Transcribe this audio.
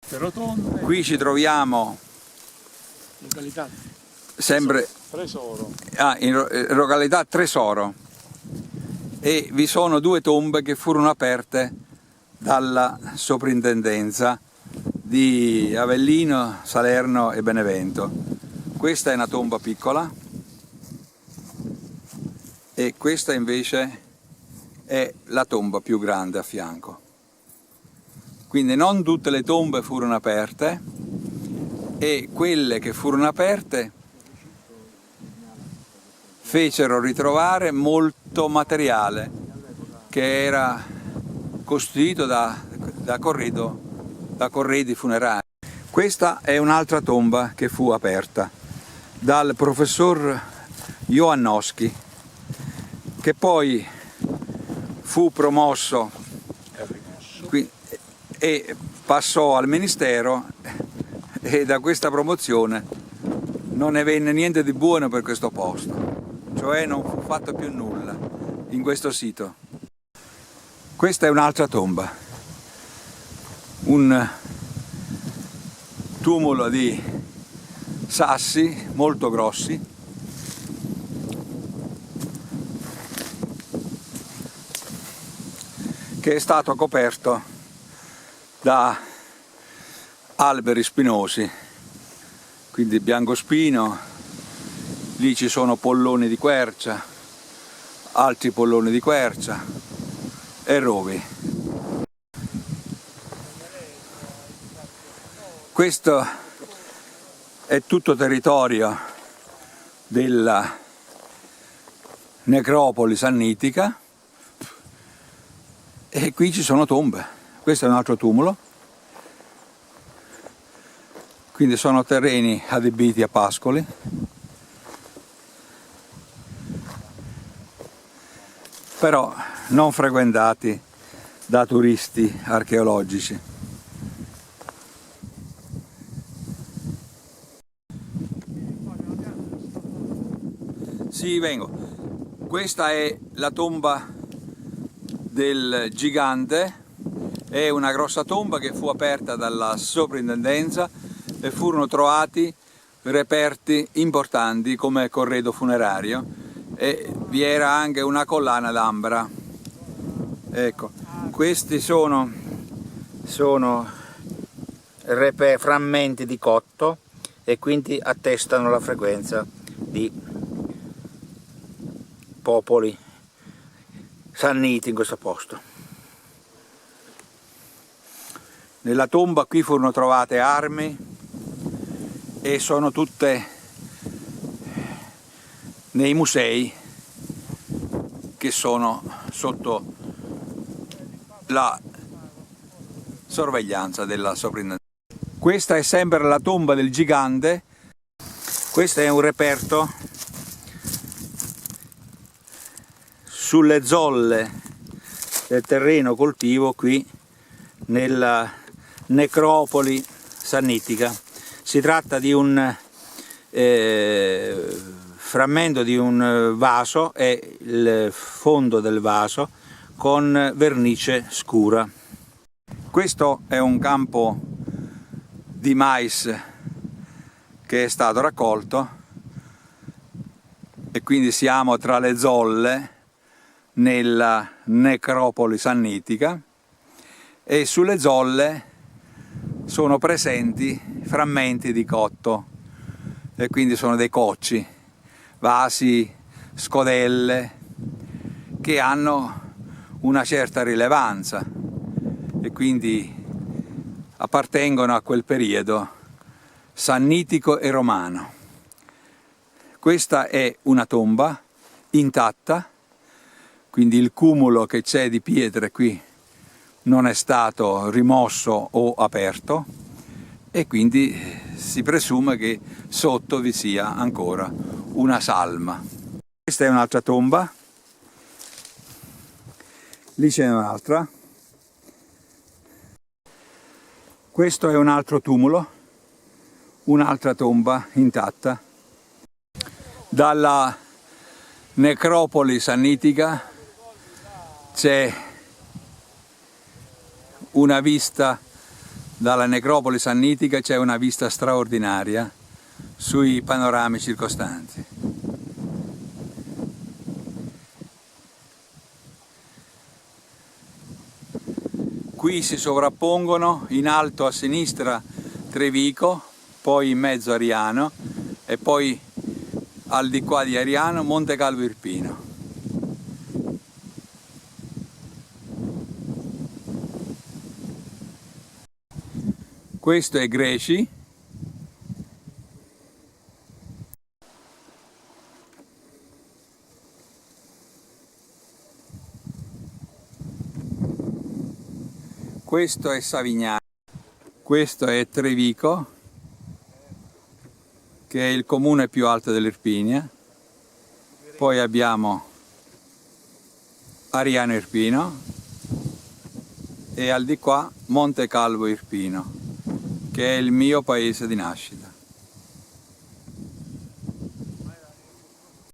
Qui ci troviamo località sempre Tresoro. in località Tresoro, e vi sono due tombe che furono aperte dalla soprintendenza di Avellino, Salerno e Benevento. Questa è una tomba piccola e questa invece è la tomba più grande a fianco. Quindi non tutte le tombe furono aperte, e quelle che furono aperte fecero ritrovare molto materiale che era costituito da corredi funerari. Questa è un'altra tomba che fu aperta dal professor Joannowski, che poi fu promosso e passò al ministero, e da questa promozione non ne venne niente di buono per questo posto, cioè non fu fatto più nulla in questo sito. Questa è un'altra tomba, un tumulo di sassi molto grossi, che è stato coperto da alberi spinosi, quindi biancospino. Lì ci sono polloni di quercia, altri polloni di quercia e rovi. Questo è tutto territorio della necropoli sannitica, e qui ci sono tombe. Questo è un altro tumulo, quindi sono terreni adibiti a pascoli. Però non frequentati da turisti archeologici. Sì, vengo. Questa è la tomba del gigante, è una grossa tomba che fu aperta dalla soprintendenza e furono trovati reperti importanti come corredo funerario, e vi era anche una collana d'ambra. Ecco, questi sono frammenti di cotto, e quindi attestano la frequenza di popoli sanniti in questo posto. Nella tomba qui furono trovate armi, e sono tutte nei musei che sono sotto la sorveglianza della soprintendenza. Questa è sempre la tomba del gigante. Questo è un reperto sulle zolle del terreno coltivo qui nella necropoli sannitica. Si tratta di un frammento di un vaso e il fondo del vaso con vernice scura. Questo è un campo di mais che è stato raccolto, e quindi siamo tra le zolle nella necropoli sannitica, e sulle zolle sono presenti frammenti di cotto, e quindi sono dei cocci, vasi, scodelle, che hanno una certa rilevanza e quindi appartengono a quel periodo sannitico e romano. Questa è una tomba intatta, quindi il cumulo che c'è di pietre qui non è stato rimosso o aperto, e quindi si presume che sotto vi sia ancora una salma. Questa è un'altra tomba, lì c'è un'altra, questo è un altro tumulo, un'altra tomba intatta. Dalla necropoli sannitica c'è una vista Dalla necropoli sannitica c'è una vista straordinaria sui panorami circostanti. Qui si sovrappongono in alto a sinistra Trevico, poi in mezzo Ariano e poi al di qua di Ariano Monte Calvo Irpino. Questo è Greci. Questo è Savignano. Questo è Trevico, che è il comune più alto dell'Irpinia. Poi abbiamo Ariano Irpino e al di qua Monte Calvo Irpino, che è il mio paese di nascita.